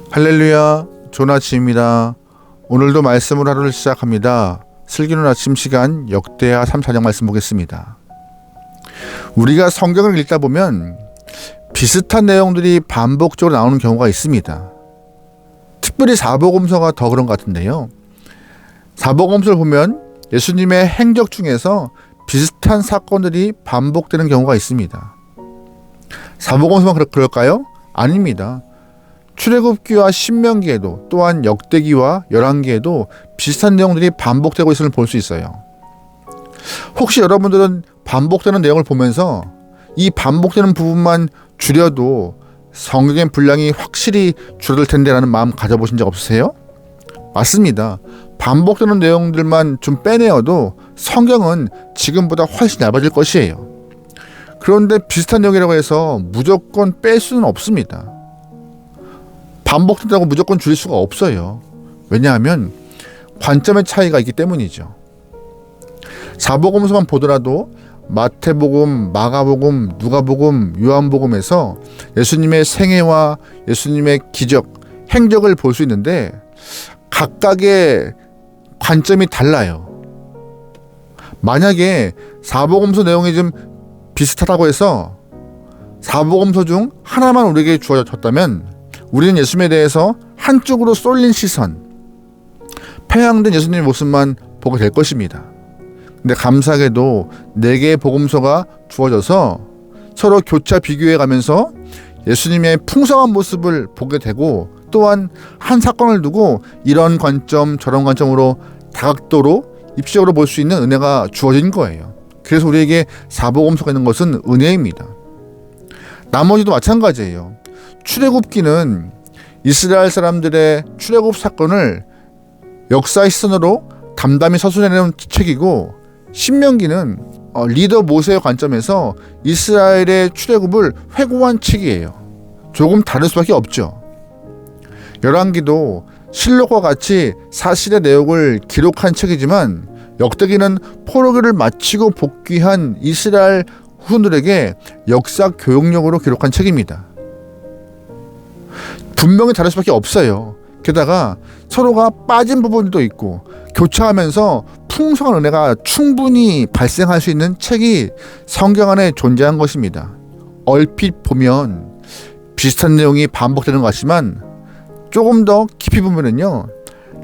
할렐루야, 좋은 아침입니다. 오늘도 말씀으로 하루를 시작합니다. 슬기로운 아침 시간 역대하 3-4장 말씀 보겠습니다. 우리가 성경을 읽다 보면 비슷한 내용들이 반복적으로 나오는 경우가 있습니다. 특별히 사복음서가 더 그런 것 같은데요. 사복음서를 보면 예수님의 행적 중에서 비슷한 사건들이 반복되는 경우가 있습니다. 사복음서만 그럴까요? 아닙니다. 출애굽기와 신명기에도 또한 역대기와 열왕기에도 비슷한 내용들이 반복되고 있음을 볼 수 있어요. 혹시 여러분들은 반복되는 내용을 보면서 이 반복되는 부분만 줄여도 성경의 분량이 확실히 줄어들 텐데 라는 마음 가져보신 적 없으세요? 맞습니다. 반복되는 내용들만 좀 빼내어도 성경은 지금보다 훨씬 얇아질 것이에요. 그런데 비슷한 내용이라고 해서 무조건 뺄 수는 없습니다. 반복된다고 무조건 줄일 수가 없어요. 왜냐하면 관점의 차이가 있기 때문이죠. 사복음서만 보더라도 마태복음, 마가복음, 누가복음, 요한복음에서 예수님의 생애와 예수님의 기적, 행적을 볼 수 있는데 각각의 관점이 달라요. 만약에 사복음서 내용이 좀 비슷하다고 해서 사복음서 중 하나만 우리에게 주어졌다면 우리는 예수님에 대해서 한쪽으로 쏠린 시선, 폐양된 예수님의 모습만 보게 될 것입니다. 근데 감사하게도 4개의 복음서가 주어져서 서로 교차 비교해 가면서 예수님의 풍성한 모습을 보게 되고 또한 한 사건을 두고 이런 관점 저런 관점으로 다각도로 입시적으로 볼 수 있는 은혜가 주어진 거예요. 그래서 우리에게 사복음서가 있는 것은 은혜입니다. 나머지도 마찬가지예요. 출애굽기는 이스라엘 사람들의 출애굽 사건을 역사의 시선으로 담담히 서술해내는 책이고, 신명기는 리더 모세의 관점에서 이스라엘의 출애굽을 회고한 책이에요. 조금 다를 수밖에 없죠. 열왕기도 실록과 같이 사실의 내용을 기록한 책이지만 역대기는 포로기를 마치고 복귀한 이스라엘 후손들에게 역사 교육용으로 기록한 책입니다. 분명히 다를 수밖에 없어요. 게다가 서로가 빠진 부분도 있고 교차하면서 풍성한 은혜가 충분히 발생할 수 있는 책이 성경 안에 존재한 것입니다. 얼핏 보면 비슷한 내용이 반복되는 것 같지만 조금 더 깊이 보면은요,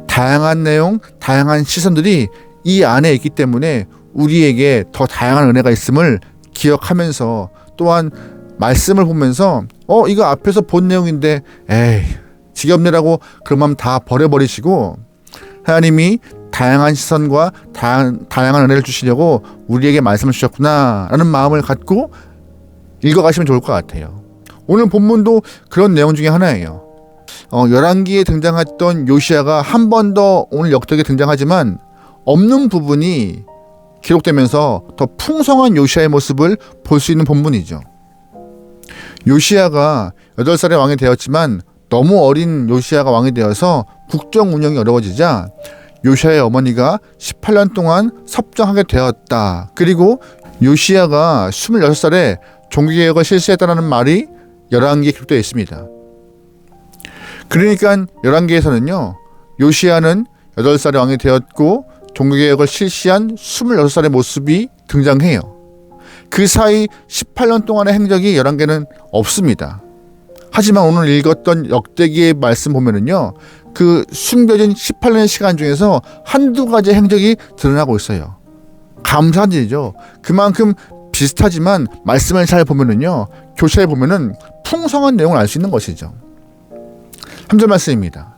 다양한 내용, 다양한 시선들이 이 안에 있기 때문에 우리에게 더 다양한 은혜가 있음을 기억하면서 또한 말씀을 보면서 이거 앞에서 본 내용인데 에이 지겹네라고 그런 마음 다 버려버리시고 하나님이 다양한 시선과 다양한 은혜를 주시려고 우리에게 말씀을 주셨구나 라는 마음을 갖고 읽어가시면 좋을 것 같아요. 오늘 본문도 그런 내용 중에 하나예요. 열왕기에 등장했던 요시야가 한 번 더 오늘 역대기에 등장하지만 없는 부분이 기록되면서 더 풍성한 요시야의 모습을 볼 수 있는 본문이죠. 요시야가 8살의 왕이 되었지만 너무 어린 요시야가 왕이 되어서 국정 운영이 어려워지자 요시야의 어머니가 18년 동안 섭정하게 되었다. 그리고 요시야가 26살에 종교개혁을 실시했다는 말이 열왕기에 기록되어 있습니다. 그러니까 열왕기에서는요, 요시야는 8살의 왕이 되었고 종교개혁을 실시한 26살의 모습이 등장해요. 그 사이 18년 동안의 행적이 열왕기에는 없습니다. 하지만 오늘 읽었던 역대기의 말씀 보면은요, 그 숨겨진 18년의 시간 중에서 한두 가지 행적이 드러나고 있어요. 감사한 일이죠. 그만큼 비슷하지만 말씀을 잘 보면은요, 교차해 보면은 풍성한 내용을 알 수 있는 것이죠. 3절 말씀입니다.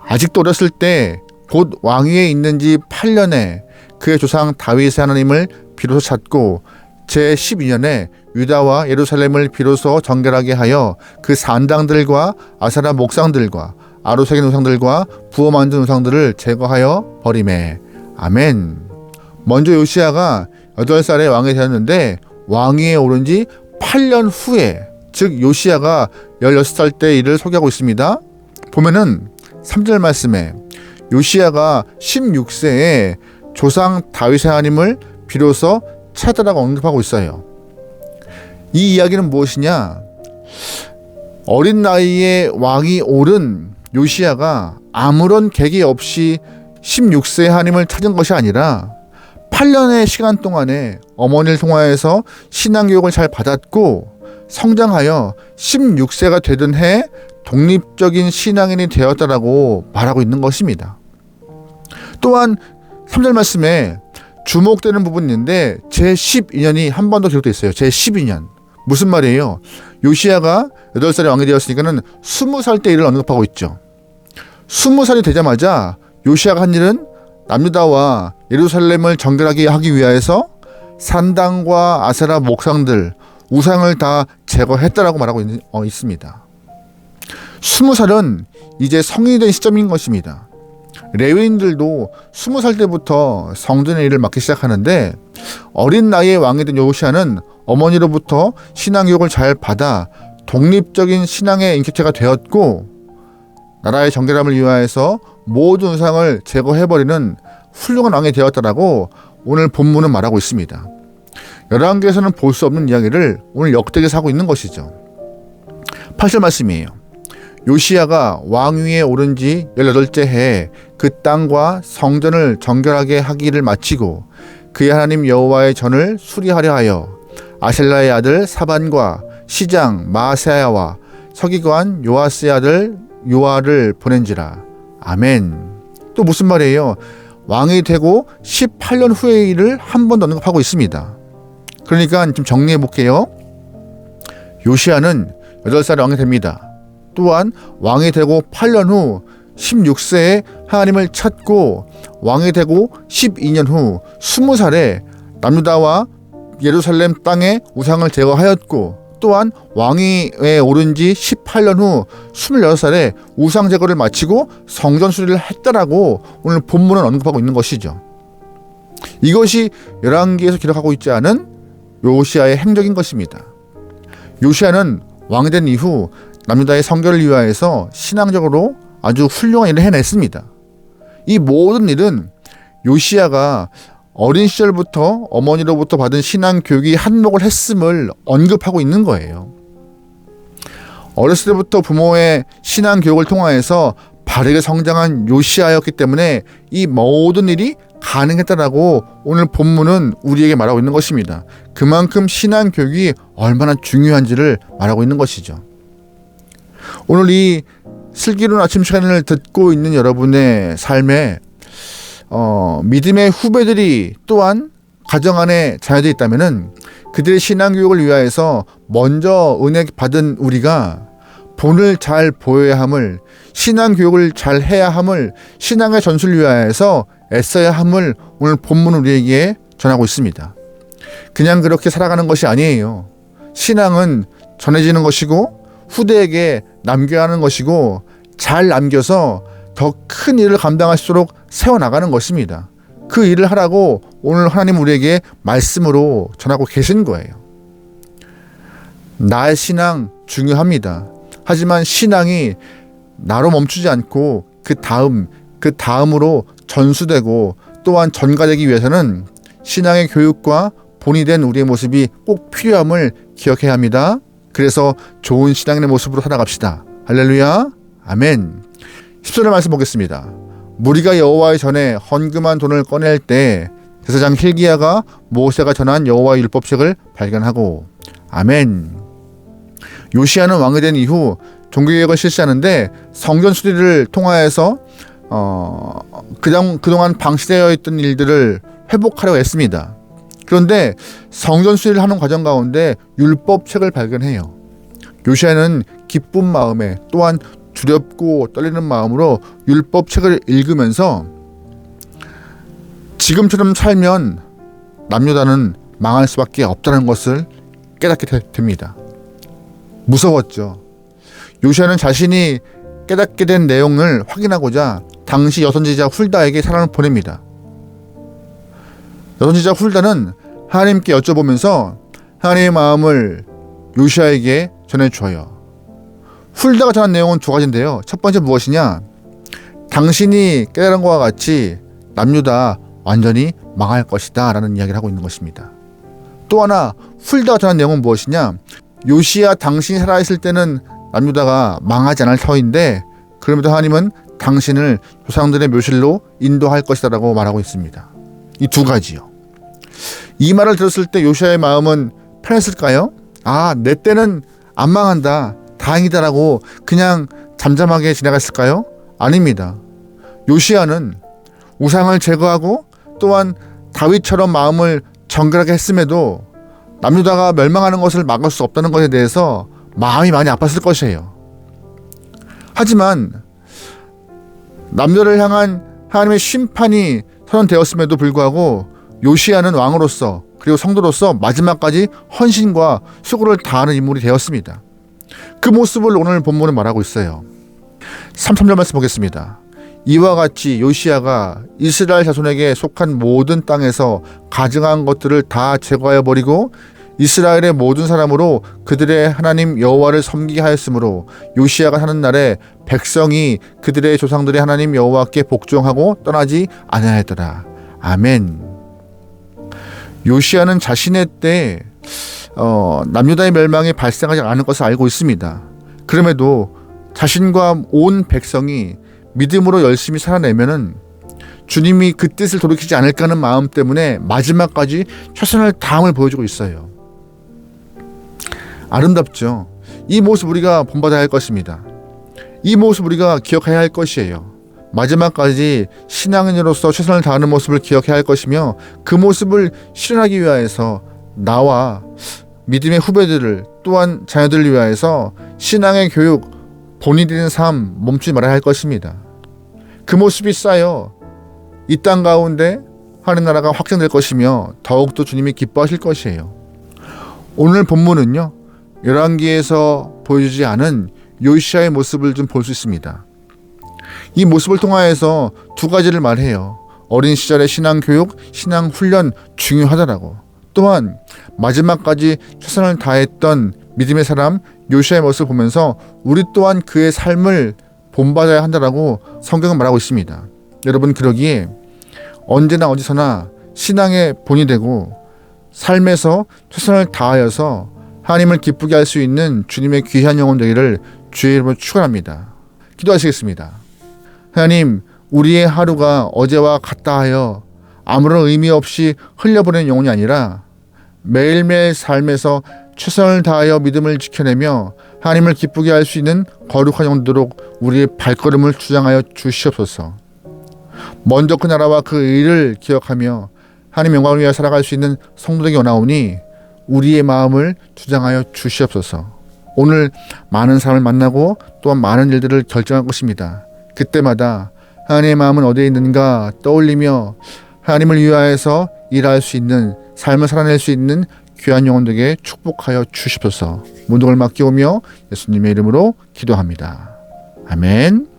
아직도 어렸을 때 곧 왕위에 있는 지 8년에 그의 조상 다윗의 하나님을 비로소 찾고 제12년에 유다와 예루살렘을 비로소 정결하게 하여 그 산당들과 아사라 목상들과 아루색의 우상들과 부어 만든 우상들을 제거하여 버리매. 아멘. 먼저 요시야가 8살에 왕이 되었는데 왕위에 오른 지 8년 후에, 즉 요시야가 16살 때 일을 소개하고 있습니다. 보면은 3절 말씀에 요시야가 16세에 조상 다윗의 하나님을 비로소 찾으라고 언급하고 있어요. 이 이야기는 무엇이냐? 어린 나이에 왕이 오른 요시야가 아무런 계기 없이 16세의 하나님을 찾은 것이 아니라 8년의 시간 동안에 어머니를 통하여서 신앙교육을 잘 받았고 성장하여 16세가 되던 해 독립적인 신앙인이 되었다라고 말하고 있는 것입니다. 또한 3절 말씀에 주목되는 부분이 있는데 제12년이 한 번 더 기록되어 있어요. 제12년. 무슨 말이에요? 요시야가 8살에 왕이 되었으니까는 20살 때 일을 언급하고 있죠. 20살이 되자마자 요시야가 한 일은 남유다와 예루살렘을 정결하게 하기 위하여서 산당과 아세라 목상들, 우상을 다 제거했다라고 말하고 있습니다. 20살은 이제 성인이 된 시점인 것입니다. 레위인들도 20살 때부터 성전의 일을 맡기 시작하는데 어린 나이에 왕이 된 요시야는 어머니로부터 신앙교육을 잘 받아 독립적인 신앙의 인격체가 되었고 나라의 정결함을 위하여서 모든 우상을 제거해버리는 훌륭한 왕이 되었다라고 오늘 본문은 말하고 있습니다. 열왕기에서는 볼 수 없는 이야기를 오늘 역대기에서 하고 있는 것이죠. 8절 말씀이에요. 요시야가 왕위에 오른 지 18째 해에 그 땅과 성전을 정결하게 하기를 마치고 그의 하나님 여호와의 전을 수리하려 하여 아셀라의 아들 사반과 시장 마세야와 서기관 요아스의 아들 요아를 보낸지라. 아멘. 또 무슨 말이에요? 왕이 되고 18년 후의 일을 한 번 더 언급하고 있습니다. 그러니까 좀 정리해 볼게요. 요시야는 8살에 왕이 됩니다. 또한 왕이 되고 8년 후 16세에 하나님을 찾고 왕이 되고 12년 후 20살에 남유다와 예루살렘 땅에 우상을 제거하였고 또한 왕위에 오른 지 18년 후 26살에 우상 제거를 마치고 성전 수리를 했다라고 오늘 본문은 언급하고 있는 것이죠. 이것이 열왕기에서 기록하고 있지 않은 요시야의 행적인 것입니다. 요시야는 왕이 된 이후 남유다의 성결을 위하여서 신앙적으로 아주 훌륭한 일을 해냈습니다. 이 모든 일은 요시야가 어린 시절부터 어머니로부터 받은 신앙 교육이 한몫을 했음을 언급하고 있는 거예요. 어렸을 때부터 부모의 신앙 교육을 통하여서 바르게 성장한 요시야였기 때문에 이 모든 일이 가능했다라고 오늘 본문은 우리에게 말하고 있는 것입니다. 그만큼 신앙 교육이 얼마나 중요한지를 말하고 있는 것이죠. 오늘 이 슬기로운 아침 시간을 듣고 있는 여러분의 삶에 믿음의 후배들이 또한 가정 안에 자녀들이 있다면은 그들의 신앙교육을 위하여서 먼저 은혜 받은 우리가 본을 잘 보여야 함을, 신앙교육을 잘 해야 함을, 신앙의 전수를 위하여서 애써야 함을 오늘 본문 우리에게 전하고 있습니다. 그냥 그렇게 살아가는 것이 아니에요. 신앙은 전해지는 것이고 후대에게 남겨야 하는 것이고 잘 남겨서 더 큰 일을 감당할 수 있도록 세워나가는 것입니다. 그 일을 하라고 오늘 하나님 우리에게 말씀으로 전하고 계신 거예요. 나의 신앙 중요합니다. 하지만 신앙이 나로 멈추지 않고 그 다음으로 전수되고 또한 전가되기 위해서는 신앙의 교육과 본이 된 우리의 모습이 꼭 필요함을 기억해야 합니다. 그래서 좋은 신앙인의 모습으로 살아갑시다. 할렐루야. 아멘. 10절의 말씀 보겠습니다. 무리가 여호와의 전에 헌금한 돈을 꺼낼 때 제사장 hil기야가 모세가 전한 여호와의 율법책을 발견하고. 아멘. 요시야는 왕이 된 이후 종교개혁을 실시하는데 성전 수리를 통하여서 그동안 방치되어 있던 일들을 회복하려고 했습니다. 그런데 성전 수리를 하는 과정 가운데 율법책을 발견해요. 요시야는 기쁜 마음에 또한 두렵고 떨리는 마음으로 율법책을 읽으면서 지금처럼 살면 남유다는 망할 수밖에 없다는 것을 깨닫게 됩니다. 무서웠죠. 요시야는 자신이 깨닫게 된 내용을 확인하고자 당시 여선지자 훌다에게 사람을 보냅니다. 여선지자 훌다는 하나님께 여쭤보면서 하나님의 마음을 요시야에게 전해줘요. 훌다가 전한 내용은 두 가지인데요. 첫 번째 무엇이냐? 당신이 깨달은 것과 같이 남유다 완전히 망할 것이다 라는 이야기를 하고 있는 것입니다. 또 하나 훌다가 전한 내용은 무엇이냐? 요시야 당신이 살아있을 때는 남유다가 망하지 않을 터인데 그럼에도 하나님은 당신을 조상들의 묘실로 인도할 것이다라고 말하고 있습니다. 이 두 가지요. 이 말을 들었을 때 요시야의 마음은 편했을까요? 아, 내 때는 안 망한다, 다행이다라고 그냥 잠잠하게 지나갔을까요? 아닙니다. 요시야는 우상을 제거하고 또한 다윗처럼 마음을 정결하게 했음에도 남유다가 멸망하는 것을 막을 수 없다는 것에 대해서 마음이 많이 아팠을 것이에요. 하지만 남유다를 향한 하나님의 심판이 선언되었음에도 불구하고 요시야는 왕으로서 그리고 성도로서 마지막까지 헌신과 수고를 다하는 인물이 되었습니다. 그 모습을 오늘 본문은 말하고 있어요. 3절 말씀 보겠습니다. 이와 같이 요시야가 이스라엘 자손에게 속한 모든 땅에서 가증한 것들을 다 제거하여 버리고 이스라엘의 모든 사람으로 그들의 하나님 여호와를 섬기게 하였으므로 요시야가 사는 날에 백성이 그들의 조상들의 하나님 여호와께 복종하고 떠나지 아니하였더라. 아멘. 요시야는 자신의 때 남유다의 멸망이 발생하지 않을 것을 알고 있습니다. 그럼에도 자신과 온 백성이 믿음으로 열심히 살아내면은 주님이 그 뜻을 돌이키지 않을까 하는 마음 때문에 마지막까지 최선을 다함을 보여주고 있어요. 아름답죠. 이 모습 우리가 본받아야 할 것입니다. 이 모습 우리가 기억해야 할 것이에요. 마지막까지 신앙인으로서 최선을 다하는 모습을 기억해야 할 것이며 그 모습을 실현하기 위하여서 나와 믿음의 후배들을 또한 자녀들을 위하여서 신앙의 교육, 본이 되는 삶 멈추지 말아야 할 것입니다. 그 모습이 쌓여 이 땅 가운데 하나님 나라가 확장될 것이며 더욱더 주님이 기뻐하실 것이에요. 오늘 본문은요, 열왕기에서 보여주지 않은 요시야의 모습을 좀 볼 수 있습니다. 이 모습을 통하여서 두 가지를 말해요. 어린 시절의 신앙 교육, 신앙 훈련 중요하다라고. 또한 마지막까지 최선을 다했던 믿음의 사람 요시야의 모습을 보면서 우리 또한 그의 삶을 본받아야 한다라고 성경은 말하고 있습니다. 여러분, 그러기에 언제나 어디서나 신앙의 본이 되고 삶에서 최선을 다하여서 하나님을 기쁘게 할 수 있는 주님의 귀한 영혼 되기를 주의 이름으로 축원합니다. 기도하시겠습니다. 하나님, 우리의 하루가 어제와 같다 하여 아무런 의미 없이 흘려보내는 영혼이 아니라 매일매일 삶에서 최선을 다하여 믿음을 지켜내며 하나님을 기쁘게 할 수 있는 거룩한 영혼 되도록 우리의 발걸음을 주장하여 주시옵소서. 먼저 그 나라와 그 의를 기억하며 하나님 영광을 위하여 살아갈 수 있는 성도되기 원하오니 우리의 마음을 주장하여 주시옵소서. 오늘 많은 사람을 만나고 또한 많은 일들을 결정할 것입니다. 그때마다 하나님의 마음은 어디에 있는가 떠올리며 하나님을 위하여서 일할 수 있는 삶을 살아낼 수 있는 귀한 영혼들에게 축복하여 주시옵소서. 문동을 맡기오며 예수님의 이름으로 기도합니다. 아멘.